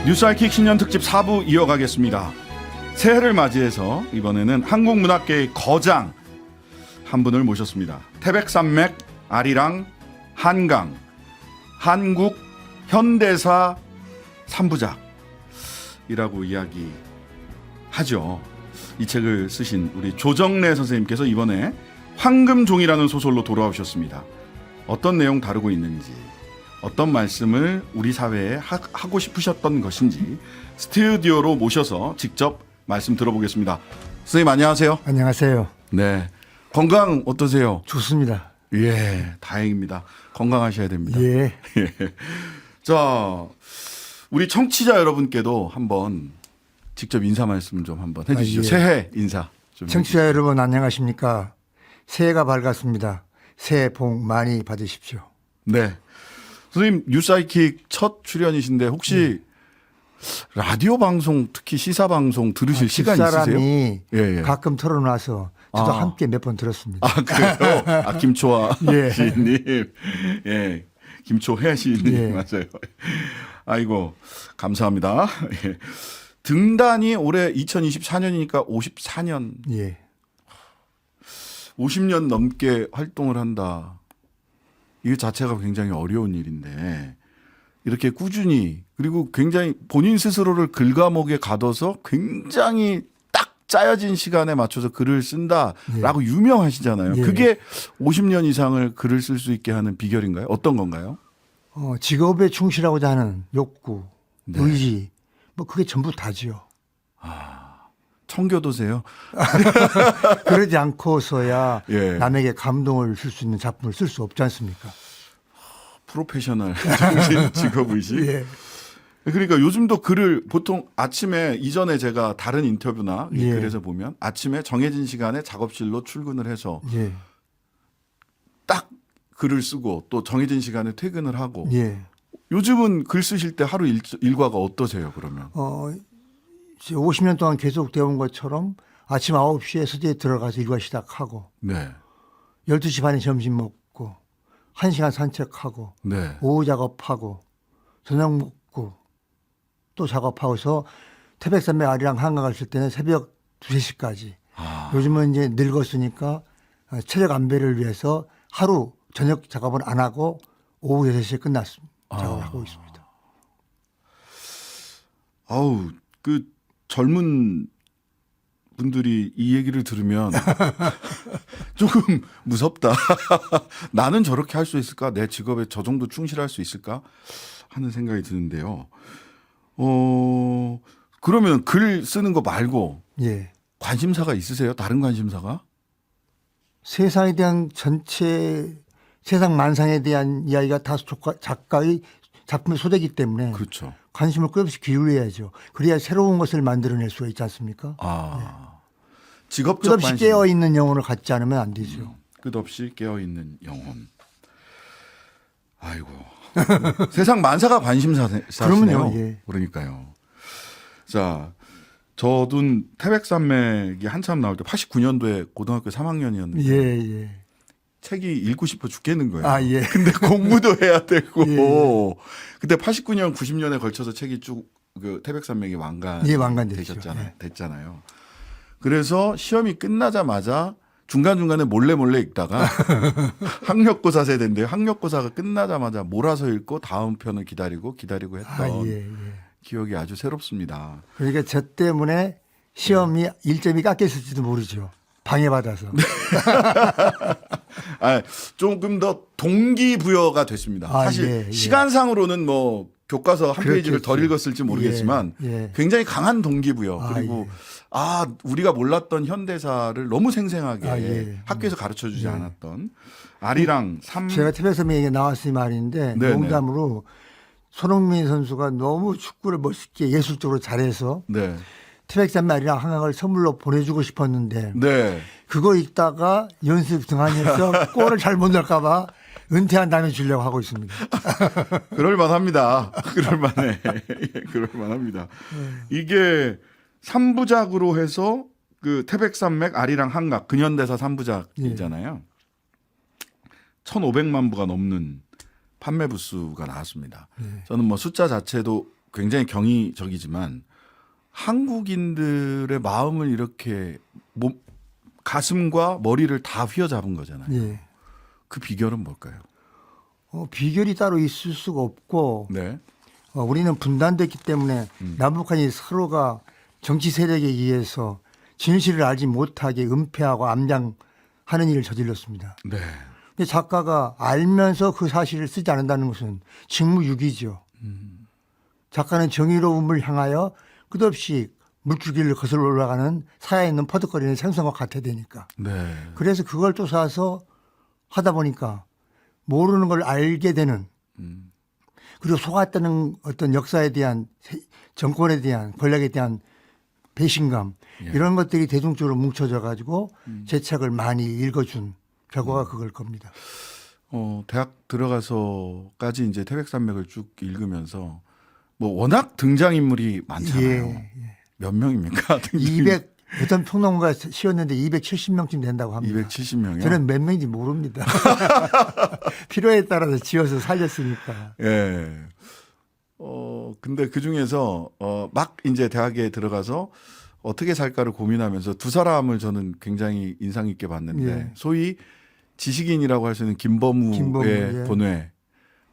뉴스아이킥 신년특집 4부 이어가겠습니다. 새해를 맞이해서 이번에는 한국문학계의 거장 한 분을 모셨습니다. 태백산맥, 아리랑, 한강, 한국 현대사 3부작이라고 이야기하죠. 이 책을 쓰신 우리 조정래 선생님께서 이번에 황금종이라는 소설로 돌아오셨습니다. 어떤 내용 다루고 있는지, 어떤 말씀을 우리 사회에 하고 싶으셨던 것인지 스튜디오로 모셔서 직접 말씀 들어보겠습니다. 선생님 안녕하세요. 안녕하세요. 네, 건강 어떠세요? 좋습니다. 예, 다행입니다. 건강하셔야 됩니다. 예. 자, 우리 청취자 여러분께도 한번 직접 인사 말씀 좀 한번 해주시죠. 예. 새해 인사 좀. 청취자 여러분 안녕하십니까. 새해가 밝았습니다. 새해 복 많이 받으십시오. 네. 선생님 뉴스아이킥 첫 출연이신데 혹시 라디오 방송 특히 시사 방송 들으실 시간 있으세요? 집사람이 예. 가끔 털어놔서 저도 아. 함께 몇 번 들었습니다. 아 그래요? 아 김초아 예. 시인님, 예, 김초혜 시인님 예. 맞아요. 아이고 감사합니다. 예. 등단이 올해 2024년이니까 54년, 예. 50년 넘게 활동을 한다. 이 자체가 굉장히 어려운 일인데 이렇게 꾸준히 그리고 굉장히 본인 스스로를 글과목에 가둬서 굉장히 딱 짜여진 시간에 맞춰서 글을 쓴다라고 유명하시잖아요. 예. 그게 50년 이상을 글을 쓸 수 있게 하는 비결인가요? 어떤 건가요? 직업에 충실하고자 하는 욕구, 네. 의지, 뭐 그게 전부 다지요. 청교도세요? 그러지 않고서야 예. 남에게 감동을 줄 수 있는 작품을 쓸 수 없지 않습니까? 프로페셔널 정신 직업의식. 예. 그러니까 요즘도 글을 보통 아침에 이전에 제가 다른 인터뷰나 이 예. 글에서 보면 아침에 정해진 시간에 작업실로 출근을 해서 예. 딱 글을 쓰고 또 정해진 시간에 퇴근을 하고 예. 요즘은 글 쓰실 때 하루 일과가 어떠세요 그러면? 50년 동안 계속 되어온 것처럼 아침 9시에 서재에 들어가서 일과 시작하고 네. 12시 반에 점심 먹고 1시간 산책하고 네. 오후 작업하고 저녁 먹고 또 작업하고서 태백산맥 아리랑 한강 갔을 때는 새벽 2, 3시까지. 요즘은 이제 늙었으니까 체력 안배를 위해서 하루 저녁 작업은 안 하고 오후 6시에 끝났습니다. 작업을 하고 있습니다. 아우 그 젊은 분들이 이 얘기를 들으면 조금 무섭다. 나는 저렇게 할 수 있을까? 내 직업에 저 정도 충실할 수 있을까? 하는 생각이 드는데요. 그러면 글 쓰는 거 말고 예. 관심사가 있으세요? 다른 관심사가? 세상에 대한 전체 세상 만상에 대한 이야기가 다 작가의 작품의 소재이기 때문에 그렇죠. 관심을 끝없이 기울여야죠. 그래야 새로운 것을 만들어낼 수가 있지 않습니까? 직업적 끝없이 관심. 깨어있는 영혼을 갖지 않으면 안 되죠. 끝없이 깨어있는 영혼. 아이고. 세상 만사가 관심사시네요. 그러면요, 예. 그러니까요. 자, 저도 태백산맥이 한참 나올 때 89년도에 고등학교 3학년이었는데 예, 예. 책이 읽고 싶어 죽겠는 거예요. 아, 예. 근데 공부도 해야 되고. 예. 그때 89년, 90년에 걸쳐서 책이 쭉 그 태백산맥이 예, 완간됐죠. 됐잖아요. 그래서 시험이 끝나자마자 중간중간에 몰래 읽다가 학력고사 세대인데요. 학력고사가 끝나자마자 몰아서 읽고 다음 편을 기다리고 했던 예. 기억이 아주 새롭습니다. 그러니까 저 때문에 시험이 1점이 깎였을지도 모르죠. 방해받아서. 조금 더 동기부여가 됐습니다. 사실 예. 시간상으로는 뭐 교과서 한 페이지를 덜 그렇겠지. 읽었을지 모르겠지만 예. 굉장히 강한 동기부여. 그리고 예. 우리가 몰랐던 현대사를 너무 생생하게 예. 학교에서 가르쳐주지 않았던 아리랑 제가 태백섬에 얘기 나왔으니 말인데 네네. 농담으로 손흥민 선수가 너무 축구를 멋있게 예술적으로 잘해서 네. 태백산맥 아리랑 한강을 선물로 보내주고 싶었는데 네. 그거 읽다가 연습 등한해서 골을 잘 못 넣을까 봐 은퇴한 다음에 주려고 하고 있습니다. 그럴만합니다. 그럴만해. 그럴만합니다. 이게 3부작으로 해서 그 태백산맥 아리랑 한강 근현대사 3부작이잖아요. 1,500만 부가 넘는 판매 부수가 나왔습니다. 저는 뭐 숫자 자체도 굉장히 경이적이지만 한국인들의 마음을 이렇게 가슴과 머리를 다 휘어잡은 거잖아요. 예. 그 비결은 뭘까요? 비결이 따로 있을 수가 없고 네. 우리는 분단됐기 때문에 남북한이 서로가 정치 세력에 의해서 진실을 알지 못하게 은폐하고 암장하는 일을 저질렀습니다. 네. 근데 작가가 알면서 그 사실을 쓰지 않는다는 것은 직무유기죠. 작가는 정의로움을 향하여 끝없이 물줄기를 거슬러 올라가는 사야에 있는 퍼득거리는 생선과 같아야 되니까. 네. 그래서 그걸 쫓아서 하다 보니까 모르는 걸 알게 되는 그리고 속았다는 어떤 역사에 대한 정권에 대한 권력에 대한 배신감 예. 이런 것들이 대중적으로 뭉쳐져 가지고 제 책을 많이 읽어준 결과가 그걸 겁니다. 대학 들어가서까지 이제 태백산맥을 쭉 읽으면서 뭐 워낙 등장인물이 많잖아요. 예. 몇 명입니까? 200 어떤 평론가 시였는데 270명쯤 된다고 합니다. 270명이요? 저는 몇 명인지 모릅니다. 필요에 따라서 지어서 살렸으니까. 예. 근데 그 중에서 막 이제 대학에 들어가서 어떻게 살까를 고민하면서 두 사람을 저는 굉장히 인상 깊게 봤는데 예. 소위 지식인이라고 할 수 있는 김범우의 예. 본회,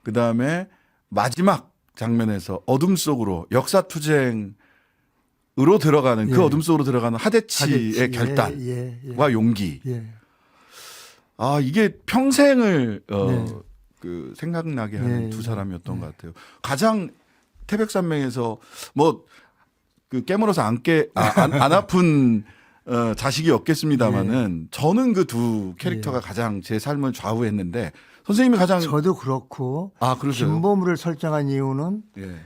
그 다음에 마지막 장면에서 어둠 속으로 역사투쟁으로 들어가는 그 예. 어둠 속으로 들어가는 하대치의 하대치. 결단과 예. 용기. 예. 아, 이게 평생을 네. 그 생각나게 하는 네, 두 네. 사람이었던 것 같아요. 가장 태백산맥에서 뭐 그 깨물어서 안 아픈 자식이 없겠습니다만은 저는 그 두 캐릭터가 가장 제 삶을 좌우했는데 선생님이 가장 저도 그렇고 그러세요? 김보무를 설정한 이유는 예.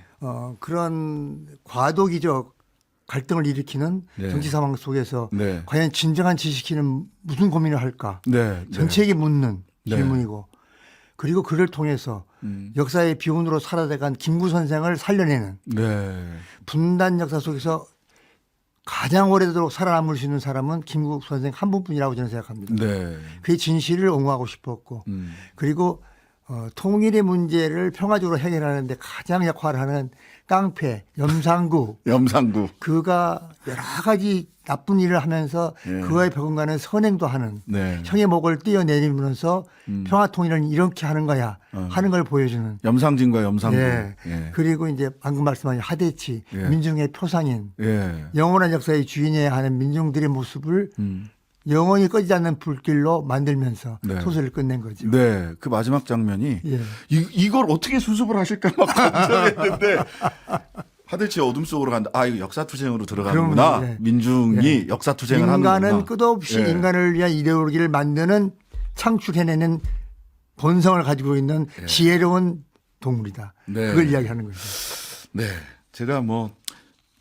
그런 과도기적 갈등을 일으키는 네. 정치 상황 속에서 네. 과연 진정한 지식인은 무슨 고민을 할까? 네. 전체에게 묻는 네. 질문이고 그리고 그를 통해서 역사의 비운으로 사라져간 김구 선생을 살려내는 네. 분단 역사 속에서 가장 오래도록 살아남을 수 있는 사람은 김구 선생 한 분뿐이라고 저는 생각합니다. 네. 그의 진실을 옹호하고 싶었고 그리고 통일의 문제를 평화적으로 해결하는데 가장 역할을 하는 깡패 염상구 그가 여러 가지 나쁜 일을 하면서 예. 그와의 벽은가는 선행도 하는 네. 형의 목을 띄어내리면서 평화 통일은 이렇게 하는 거야 하는 걸 보여주는 염상진과 염상구. 예. 예. 그리고 이제 방금 말씀하신 하대치 예. 민중의 표상인 예. 영원한 역사의 주인이어야 하는 민중들의 모습을 영원히 꺼지지 않는 불길로 만들면서 네. 소설을 끝낸 거죠. 네, 그 마지막 장면이 예. 이걸 어떻게 수습을 하실까 막 걱정했는데 하대치 어둠 속으로 간다. 이거 역사투쟁으로 들어가는구나. 그럼, 예. 민중이 역사투쟁을 하는구나. 인간은 끝없이 예. 인간을 위한 이데올로기를 만드는 창출해내는 본성을 가지고 있는 지혜로운 동물이다. 네. 그걸 이야기하는 거죠. 네, 제가 뭐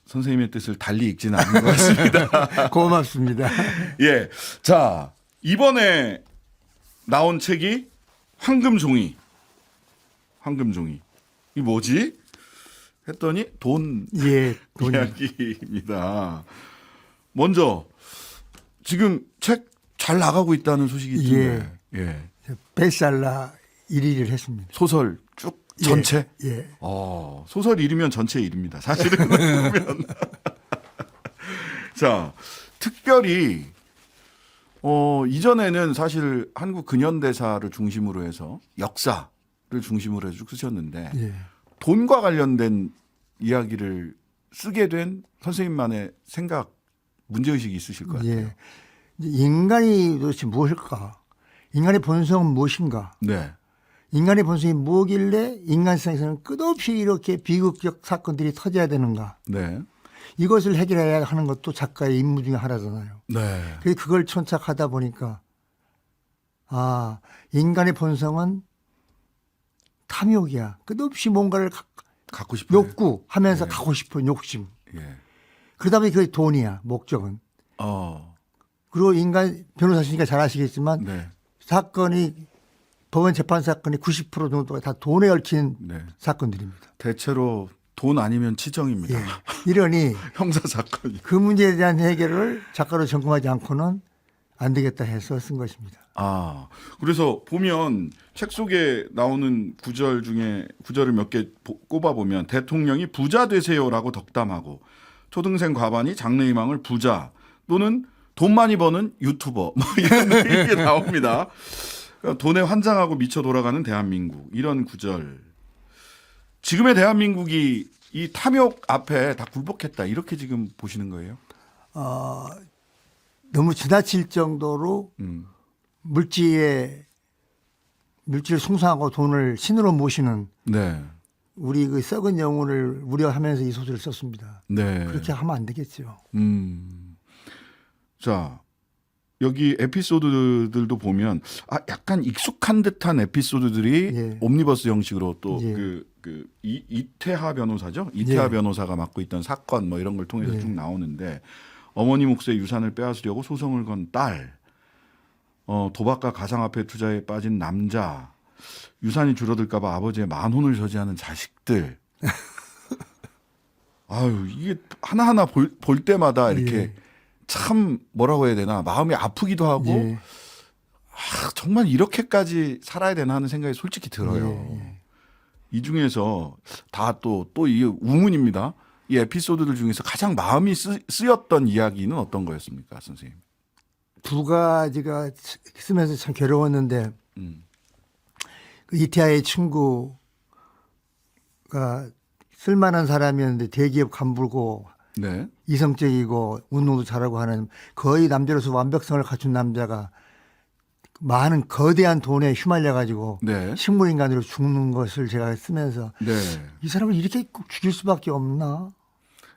선생님의 뜻을 달리 읽지는 않은 것 같습니다. 고맙습니다. 예, 자 이번에 나온 책이 황금종이. 이 뭐지? 했더니 돈 예, 돈이. 이야기입니다. 먼저 지금 책 잘 나가고 있다는 소식이 있던데. 예. 베스트셀러 1위를 했습니다. 소설 쭉 전체. 예. 소설 1위면 전체 1위입니다. 사실은 보면. 자, 특별히 이전에는 사실 한국 근현대사를 중심으로 해서 역사를 중심으로 해서 쭉 쓰셨는데 예. 돈과 관련된 이야기를 쓰게 된 선생님만의 생각, 문제의식이 있으실 것 같아요. 예. 인간이 도대체 무엇일까? 인간의 본성은 무엇인가? 네. 인간의 본성이 뭐길래 인간 세상에서는 끝없이 이렇게 비극적 사건들이 터져야 되는가? 네. 이것을 해결해야 하는 것도 작가의 임무 중에 하나잖아요. 네. 그래서 그걸 천착하다 보니까 인간의 본성은 탐욕이야. 끝없이 뭔가를 갖고 싶어요. 욕구하면서 갖고 싶은 욕심. 예. 그러다 보니 그게 돈이야. 목적은. 그리고 인간 변호사시니까 잘 아시겠지만 네. 사건이 법원 재판 사건이 90% 정도가 다 돈에 얽힌 네. 사건들입니다. 대체로 돈 아니면 치정입니다. 예. 이러니 형사 사건이. 그 문제에 대한 해결을 작가로 전공하지 않고는 안 되겠다 해서 쓴 것입니다. 아, 그래서 보면 책 속에 나오는 구절 중에 구절을 몇 개 꼽아 보면 대통령이 부자 되세요라고 덕담하고 초등생 과반이 장래희망을 부자 또는 돈 많이 버는 유튜버 뭐 이런 게 나옵니다. 그러니까 돈에 환장하고 미쳐 돌아가는 대한민국 이런 구절. 지금의 대한민국이 이 탐욕 앞에 다 굴복했다 이렇게 지금 보시는 거예요? 너무 지나칠 정도로 물질을 숭상하고 돈을 신으로 모시는 네. 우리 그 썩은 영혼을 우려하면서 이 소설을 썼습니다. 네. 그렇게 하면 안 되겠죠. 자, 여기 에피소드들도 보면 약간 익숙한 듯한 에피소드들이 예. 옴니버스 형식으로 또 예. 이태하 변호사죠. 이태하 예. 변호사가 맡고 있던 사건 뭐 이런 걸 통해서 예. 쭉 나오는데 어머니 몫의 유산을 빼앗으려고 소송을 건 딸, 도박과 가상화폐 투자에 빠진 남자, 유산이 줄어들까봐 아버지의 만혼을 저지하는 자식들. 아유, 이게 하나하나 볼 때마다 이렇게 예. 참 뭐라고 해야 되나 마음이 아프기도 하고 예. 정말 이렇게까지 살아야 되나 하는 생각이 솔직히 들어요. 예. 이 중에서 다 또 이게 우문입니다. 이 에피소드들 중에서 가장 마음이 쓰였던 이야기는 어떤 거였습니까, 선생님? 두 가지가 쓰면서 참 괴로웠는데 음. 그 이태하의 친구가 쓸만한 사람이었는데 대기업 간부고 네. 이성적이고 운동도 잘하고 하는 거의 남자로서 완벽성을 갖춘 남자가 많은 거대한 돈에 휘말려 가지고 네. 식물인간으로 죽는 것을 제가 쓰면서 네. 이 사람을 이렇게 꼭 죽일 수밖에 없나?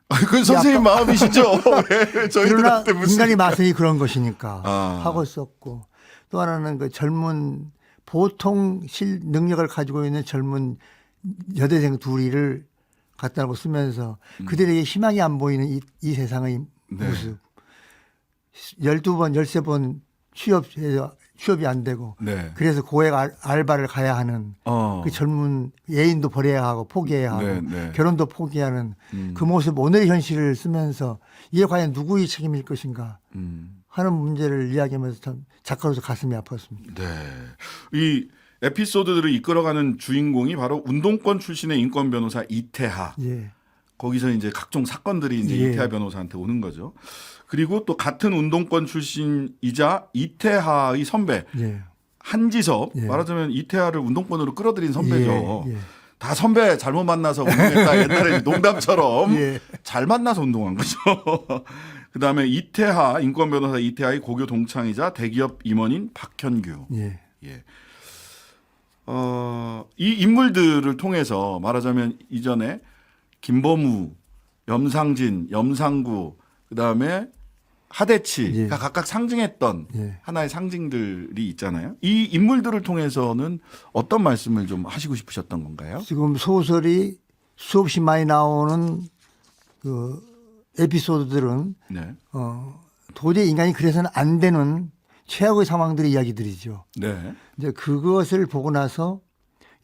그건 선생님 마음이시죠. 왜 그러나 저희들한테 무슨 인간의 마성이 그런 것이니까 아. 하고 썼고 또 하나는 그 젊은 보통 능력을 가지고 있는 젊은 여대생 둘이를 갖다 놓고 쓰면서 그들에게 희망이 안 보이는 이 세상의 네. 모습. 12번, 13번 취업이 안 되고 네. 그래서 고액 알바를 가야 하는 그 젊은 애인도 버려야 하고 포기해야 하고 네, 네. 결혼도 포기하는 그 모습 오늘의 현실을 쓰면서 이게 과연 누구의 책임일 것인가 하는 문제를 이야기하면서 참 작가로서 가슴이 아팠습니다. 네. 이 에피소드들을 이끌어가는 주인공이 바로 운동권 출신의 인권 변호사 이태하. 예. 거기서 이제 각종 사건들이 이제 예. 이태하 변호사한테 오는 거죠. 그리고 또 같은 운동권 출신이자 이태하의 선배 예. 한지섭 예. 말하자면 이태하를 운동권으로 끌어들인 선배죠. 예. 예. 다 선배 잘못 만나서 운동했다. 옛날에 농담처럼 예. 잘 만나서 운동한 거죠. 그다음에 이태하 인권 변호사 이태하의 고교 동창이자 대기업 임원인 박현규. 예. 예. 이 인물들을 통해서 말하자면 이전에 김범우, 염상진, 염상구, 그다음에 하대치가 예. 각각 상징했던 예. 하나의 상징들이 있잖아요. 이 인물들을 통해서는 어떤 말씀을 좀 하시고 싶으셨던 건가요? 지금 소설이 수없이 많이 나오는 그 에피소드들은 네. 도저히 인간이 그래서는 안 되는 최악의 상황들의 이야기들이죠. 네. 이제 그것을 보고 나서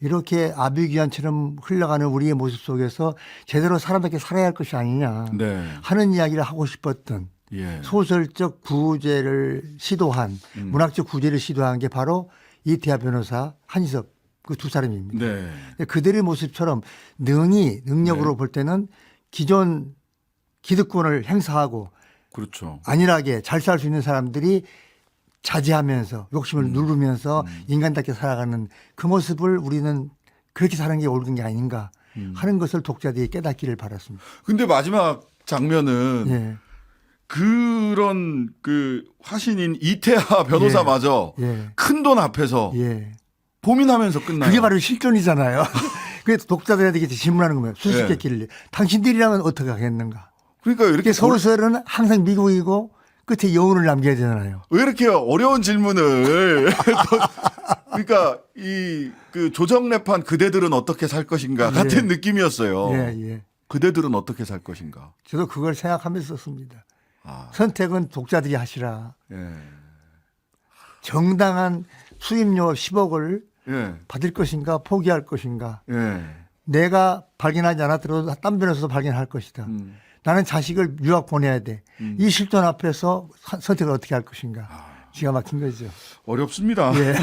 이렇게 아비규환처럼 흘러가는 우리의 모습 속에서 제대로 사람답게 살아야 할 것이 아니냐 네. 하는 이야기를 하고 싶었던 예. 소설적 구제를 시도한 문학적 구제를 시도한 게 바로 이태하 변호사 한지섭 그 두 사람입니다. 네. 그들의 모습처럼 능력으로 네. 볼 때는 기존 기득권을 행사하고 그렇죠. 안일하게 잘 살 수 있는 사람들이 자제하면서 욕심을 누르면서 인간답게 살아가는 그 모습을 우리는 그렇게 사는 게 옳은 게 아닌가 하는 것을 독자들이 깨닫기를 바랐습니다. 근데 마지막 장면은 예. 그런 그 화신인 이태하 변호사마저 예. 큰 돈 앞에서 예. 고민하면서 끝나요. 그게 바로 실존이잖아요. 그래서 독자들한테 질문하는 거예요. 수수께끼를. 당신들이라면 어떻게 하겠는가. 그러니까 이렇게 이렇게 소설은 항상 미국이고 끝에 여운을 남겨야 되잖아요. 왜 이렇게 어려운 질문을 그러니까 이 그 조정래판 그대들은 어떻게 살 것인가 같은 느낌이었어요. 예, 예. 그대들은 어떻게 살 것인가. 저도 그걸 생각하면서 썼습니다. 아, 선택은 독자들이 하시라. 예. 정당한 수입료 10억을 예. 받을 것인가 포기할 것인가. 예. 내가 발견하지 않았더라도 딴 변에서도 발견할 것이다. 나는 자식을 유학 보내야 돼. 이 실존 앞에서 선택을 어떻게 할 것인가. 기가 막힌 거죠. 어렵습니다. 예.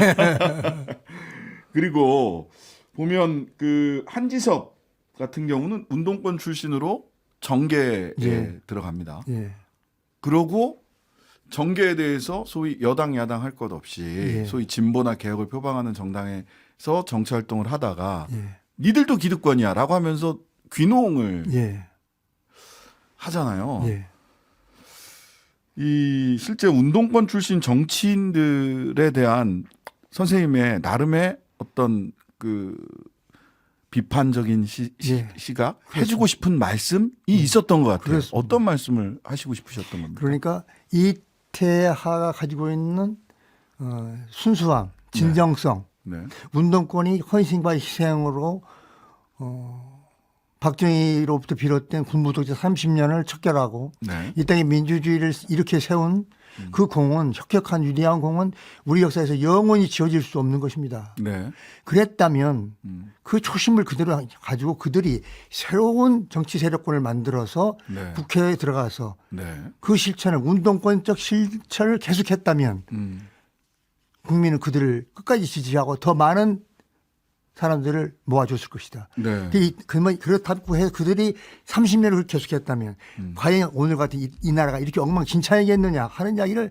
그리고 보면 그 한지섭 같은 경우는 운동권 출신으로 정계에 예. 들어갑니다. 예. 그러고 정계에 대해서 소위 여당 야당 할 것 없이 예. 소위 진보나 개혁을 표방하는 정당에서 정치 활동을 하다가 예. 니들도 기득권이야라고 하면서 귀농을 예. 하잖아요. 예. 이 실제 운동권 출신 정치인들에 대한 선생님의 나름의 어떤 그 비판적인 예. 시각 그렇죠. 해주고 싶은 말씀이 있었던 것 같아요. 그렇습니다. 어떤 말씀을 하시고 싶으셨던 겁니까? 그러니까 이태하가 가지고 있는 순수함, 진정성, 네. 운동권이 헌신과 희생으로 박정희로부터 비롯된 군부 독재 30년을 척결하고 네. 이 땅에 민주주의를 이렇게 세운 그 공은 혁혁한 위대한 공은 우리 역사에서 영원히 지워질 수 없는 것입니다. 네. 그랬다면 그 초심을 그대로 가지고 그들이 새로운 정치 세력권을 만들어서 네. 국회에 들어가서 네. 그 실천을 운동권적 실천을 계속했다면 국민은 그들을 끝까지 지지하고 더 많은 사람들을 모아줬을 것이다. 네. 그렇다고 해서 그들이 30년을 그렇게 계속했다면 과연 오늘 같은 이 나라가 이렇게 엉망진창이겠느냐 하는 이야기를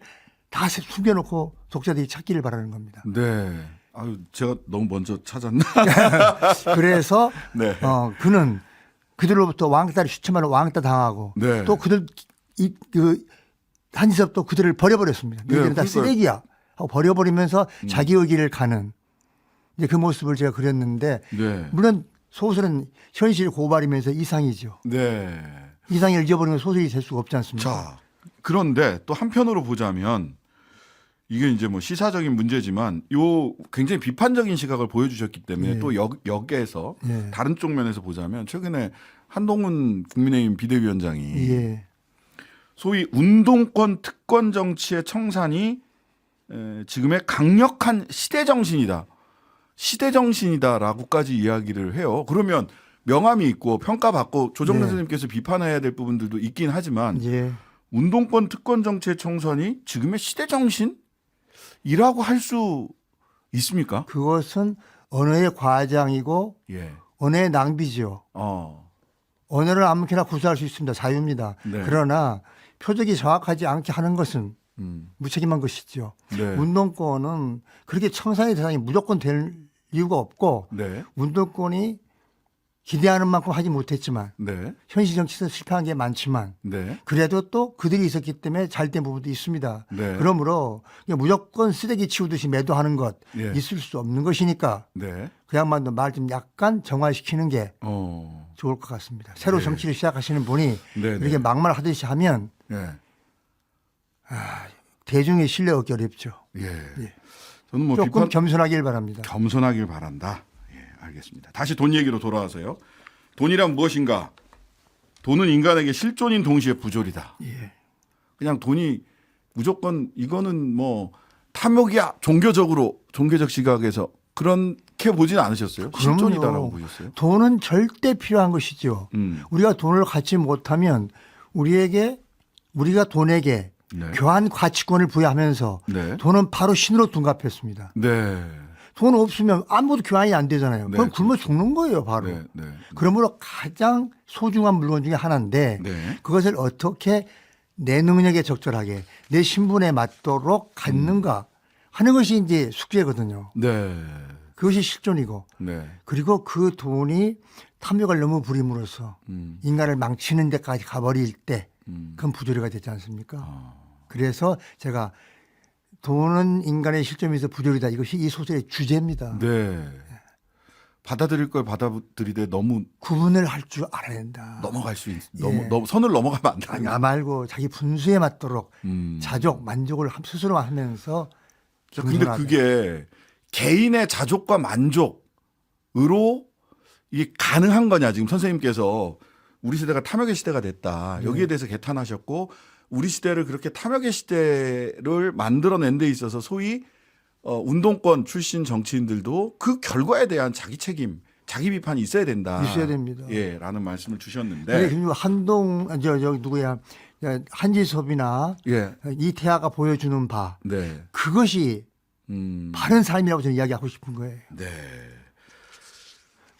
다 숨겨놓고 독자들이 찾기를 바라는 겁니다. 네. 아유, 제가 너무 먼저 찾았나? 그래서 네. 그는 그들로부터 왕따를 추첨하는 왕따 당하고 네. 또 그들 한지섭도 그들을 버려버렸습니다. 네, 너희들은 다 그러니까요. 쓰레기야 하고 버려버리면서 자기 의기를 가는 이제 그 모습을 제가 그렸는데 네. 물론 소설은 현실 고발이면서 이상이죠. 네. 이상을 잊어버리면 소설이 될 수가 없지 않습니까? 자, 그런데 또 한편으로 보자면 이게 이제 뭐 시사적인 문제지만 요 굉장히 비판적인 시각을 보여주셨기 때문에 예. 또 역에서 예. 다른 쪽 면에서 보자면 최근에 한동훈 국민의힘 비대위원장이 예. 소위 운동권 특권 정치의 청산이 지금의 강력한 시대 정신이다. 시대 정신이다라고까지 이야기를 해요. 그러면 명암이 있고 평가받고 조정래 네. 선생님께서 비판해야 될 부분들도 있긴 하지만 예. 운동권 특권 정치의 청산이 지금의 시대 정신이라고 할 수 있습니까? 그것은 언어의 과장이고 예. 언어의 낭비죠. 언어를 아무렇게나 구사할 수 있습니다. 자유입니다. 네. 그러나 표적이 정확하지 않게 하는 것은 음. 무책임한 것이죠. 네. 운동권은 그렇게 청산의 대상이 무조건 될 이유가 없고 네. 운동권이 기대하는 만큼 하지 못했지만 네. 현실 정치에서 실패한 게 많지만 네. 그래도 또 그들이 있었기 때문에 잘 된 부분도 있습니다. 네. 그러므로 그냥 무조건 쓰레기 치우듯이 매도하는 것 예. 있을 수 없는 것이니까 네. 그 양반도 말 좀 약간 정화시키는 게 좋을 것 같습니다. 새로 네. 정치를 시작하시는 분이 네, 이렇게 네. 막말하듯이 하면 예. 대중의 신뢰 얻기 어렵죠. 예. 저는 뭐 조금 비판 겸손하길 바랍니다. 겸손하길 바란다. 예, 알겠습니다. 다시 돈 얘기로 돌아와서요. 돈이란 무엇인가? 돈은 인간에게 실존인 동시에 부조리다. 예. 그냥 돈이 무조건 이거는 뭐 탐욕이야. 종교적 시각에서 그렇게 보진 않으셨어요? 그럼요. 실존이다라고 보셨어요? 돈은 절대 필요한 것이죠. 우리가 돈을 갖지 못하면 우리가 돈에게 네. 교환 가치권을 부여하면서 네. 돈은 바로 신으로 둔갑했습니다. 네. 돈 없으면 아무것도 교환이 안 되잖아요. 그럼 네, 굶어 죽는 거예요, 바로. 네. 네. 그러므로 가장 소중한 물건 중에 하나인데 네. 그것을 어떻게 내 능력에 적절하게 내 신분에 맞도록 갖는가 하는 것이 이제 숙제거든요. 네. 그것이 실존이고 네. 그리고 그 돈이 탐욕을 너무 부림으로써 인간을 망치는 데까지 가버릴 때 그건 부조리가 되지 않습니까? 그래서 제가 돈은 인간의 실존에서 부조리다. 이것이 이 소설의 주제입니다. 네. 받아들일 걸 받아들이되 너무 구분을 할 줄 알아야 된다. 넘어갈 수 있, 예. 너무 선을 넘어가면 안 된다. 나 말고 자기 분수에 맞도록 음. 자족, 만족을 스스로 하면서 근데 겸손하게. 그게 개인의 자족과 만족으로 이게 가능한 거냐? 지금 선생님께서 우리 시대가 탐욕의 시대가 됐다. 여기에 대해서 개탄하셨고 우리 시대를 그렇게 탐욕의 시대를 만들어낸 데 있어서 소위 운동권 출신 정치인들도 그 결과에 대한 자기 책임, 자기 비판이 있어야 된다. 있어야 됩니다. 예, 라는 말씀을 주셨는데. 근데 그리고 누구야 한지섭이나 예. 이태하가 보여주는 바 네. 그것이 바른 삶이라고 저는 이야기하고 싶은 거예요. 네.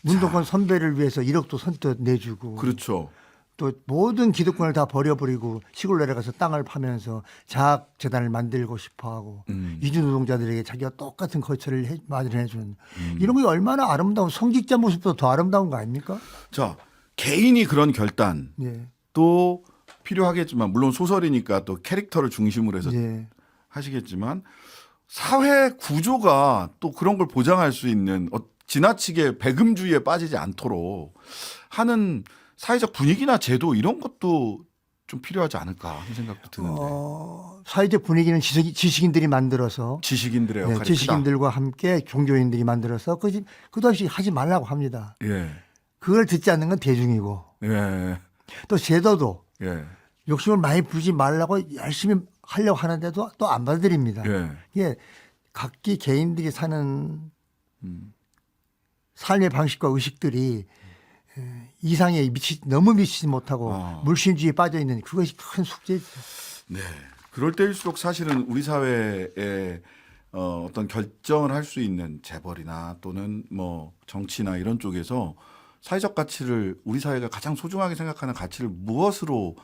문동권 선배를 위해서 1억도 선뜻 내주고 그렇죠. 또 모든 기득권을 다 버려버리고 시골 내려가서 땅을 파면서 자학재단을 만들고 싶어하고 이주 노동자들에게 자기가 똑같은 거처를 마련해주는 이런 게 얼마나 아름다운 성직자 모습보다 더 아름다운 거 아닙니까? 자, 개인이 그런 결단 예. 또 필요하겠지만 물론 소설이니까 또 캐릭터를 중심으로 해서 예. 하시겠지만 사회 구조가 또 그런 걸 보장할 수 있는 지나치게 배금주의에 빠지지 않도록 하는 사회적 분위기나 제도 이런 것도 좀 필요하지 않을까 하는 생각도 드는데. 사회적 분위기는 지식인들이 만들어서 지식인들의 역할이 지식인들과 함께 종교인들이 만들어서 그것이 하지 말라고 합니다. 크다. 예. 그걸 듣지 않는 건 대중이고 예. 또 제도도 예. 욕심을 많이 부리지 말라고 열심히 하려고 하는데도 또 안 받아들입니다. 예. 이게 각기 개인들이 사는 삶의 방식과 의식들이 이상에 너무 미치지 못하고 물신주의에 빠져 있는 그것이 큰 숙제죠. 네. 그럴 때일수록 사실은 우리 사회에 어떤 결정을 할 수 있는 재벌이나 또는 뭐 정치나 이런 쪽에서 사회적 가치를 우리 사회가 가장 소중하게 생각하는 가치를 무엇으로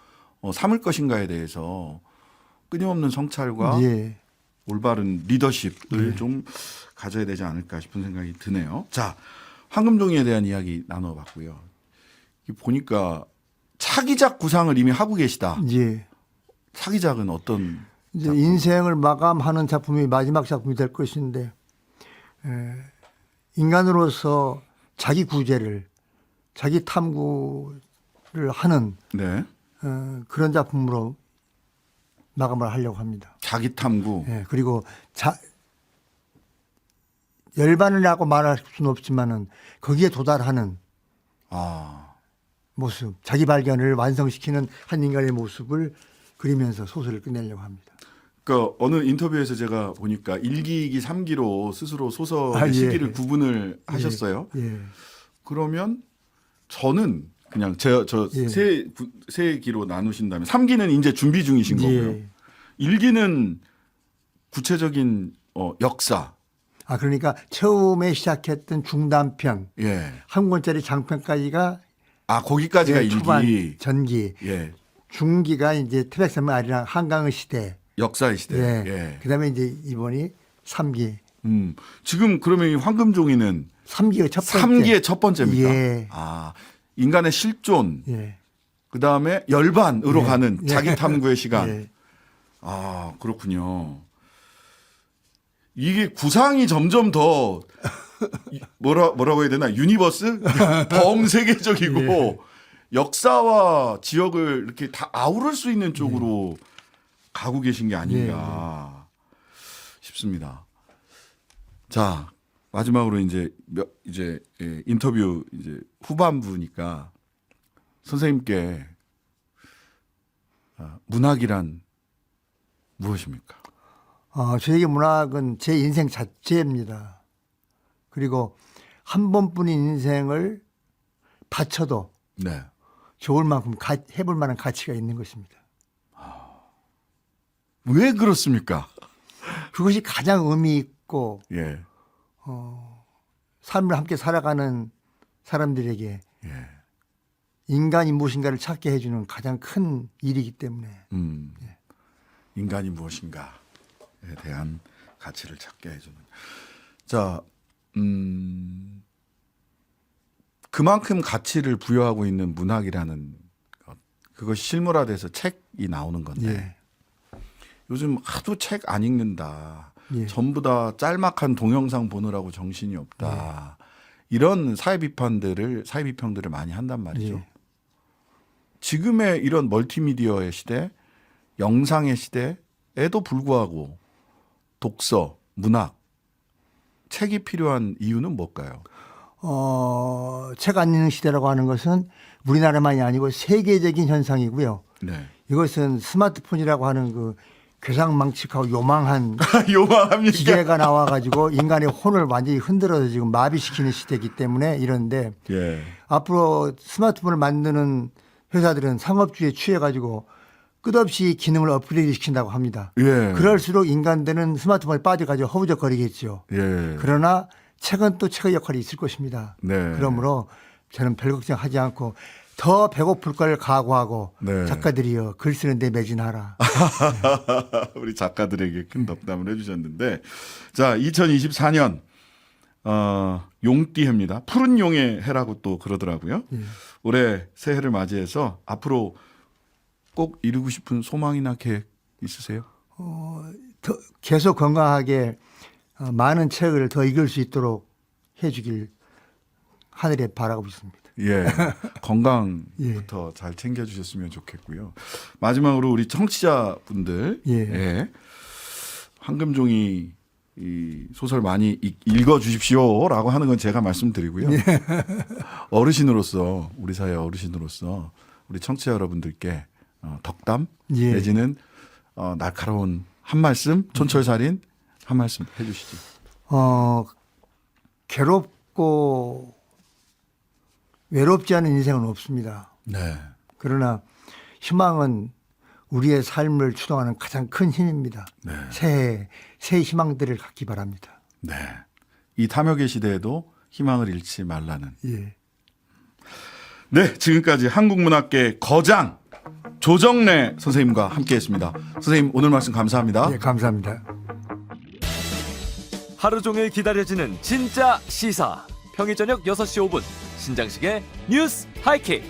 삼을 것인가에 대해서 끊임없는 성찰과 예. 올바른 리더십을 좀 가져야 되지 않을까 싶은 생각이 드네요. 자, 황금종이에 대한 이야기 나눠봤고요. 보니까 차기작 구상을 이미 하고 계시다. 예. 차기작은 어떤? 이제 인생을 마감하는 작품이 마지막 작품이 될 것인데 인간으로서 자기 구제를 자기 탐구를 하는 네. 그런 작품으로 마감을 하려고 합니다. 자기 탐구. 예, 그리고 열반을 하고 말할 수는 없지만은 거기에 도달하는 모습, 자기 발견을 완성시키는 한 인간의 모습을 그리면서 소설을 끝내려고 합니다. 그러니까 어느 인터뷰에서 제가 보니까 1기, 2기, 3기로 스스로 소설의 시기를 구분을 하셨어요. 예. 그러면 저는 그냥 예. 세 기로 나누신다면 3기는 이제 준비 중이신 거고요. 예. 1기는 구체적인 역사. 그러니까 처음에 시작했던 중단편, 예. 한 권짜리 장편까지가 거기까지가 예, 1기. 초반 전기, 예. 중기가 이제 태백산맥 아리랑 한강의 시대, 역사의 시대. 예. 예. 그다음에 이제 이번이 3기. 지금 그러면 이 황금종이는 3기의 첫 번째. 3기의 첫 번째입니까? 예. 인간의 실존. 예. 그다음에 열반으로 예. 가는 예. 자기 탐구의 시간. 예. 그렇군요. 이게 구상이 점점 더 뭐라고 해야 되나? 유니버스? 범세계적이고 예. 역사와 지역을 이렇게 다 아우를 수 있는 쪽으로 가고 계신 게 아닌가 싶습니다. 자, 마지막으로 이제 인터뷰 이제 후반부니까 선생님께 문학이란 무엇입니까? 저에게 문학은 제 인생 자체입니다. 그리고 한 번뿐인 인생을 바쳐도 네. 좋을 만큼 해볼 만한 가치가 있는 것입니다. 왜 그렇습니까? 그것이 가장 의미 있고 예. 삶을 함께 살아가는 사람들에게 예. 인간이 무엇인가를 찾게 해주는 가장 큰 일이기 때문에 인간이 무엇인가에 대한 가치를 찾게 해주는. 자, 그만큼 가치를 부여하고 있는 문학이라는 것, 그것이 실물화돼서 책이 나오는 건데 예. 요즘 하도 책 안 읽는다. 예. 전부 다 짤막한 동영상 보느라고 정신이 없다. 이런 사회 비평들을 많이 한단 말이죠. 예. 지금의 이런 멀티미디어의 시대, 영상의 시대에도 불구하고 독서, 문학, 책이 필요한 이유는 뭘까요? 책 안 읽는 시대라고 하는 것은 우리나라만이 아니고 세계적인 현상이고요. 네. 이것은 스마트폰이라고 하는 그 괴상망측하고 요망한 요망합니까? 기계가 나와가지고 인간의 혼을 완전히 흔들어서 지금 마비시키는 시대이기 때문에 이런데 예. 앞으로 스마트폰을 만드는 회사들은 상업주의에 취해가지고 끝없이 기능을 업그레이드 시킨다고 합니다. 예. 그럴수록 인간들은 스마트폰에 빠져가지고 허우적거리겠죠. 예. 그러나 책은 또 책의 역할이 있을 것입니다. 네. 그러므로 저는 별 걱정하지 않고 더 배고플 걸 각오하고 네. 작가들이여 글 쓰는 데 매진하라. 우리 작가들에게 큰 덕담을 해주셨는데, 자, 2024년 용띠해입니다. 푸른 용의 해라고 또 그러더라고요. 올해 새해를 맞이해서 앞으로 꼭 이루고 싶은 소망이나 계획 있으세요? 더 계속 건강하게 많은 책을 더 읽을 수 있도록 해주길 하늘에 바라고 있습니다. 예, 건강부터 잘 챙겨주셨으면 좋겠고요. 마지막으로 우리 청취자분들, 예. 황금종이 이 소설 많이 읽어주십시오라고 하는 건 제가 말씀드리고요. 어르신으로서, 우리 사회 어르신으로서 우리 청취자 여러분들께 덕담 내지는 날카로운 한 말씀, 촌철살인 한 말씀 해주시죠. 괴롭고 외롭지 않은 인생은 없습니다. 네. 그러나 희망은 우리의 삶을 추동하는 가장 큰 힘입니다. 네. 새 희망들을 갖기 바랍니다. 네. 이 탐욕의 시대에도 희망을 잃지 말라는. 예. 네, 지금까지 한국문학계 거장 조정래 선생님과 함께했습니다. 선생님 오늘 말씀 감사합니다. 예, 감사합니다. 하루 종일 기다려지는 진짜 시사. 평일 저녁 6시 5분 신장식의 뉴스 하이킥.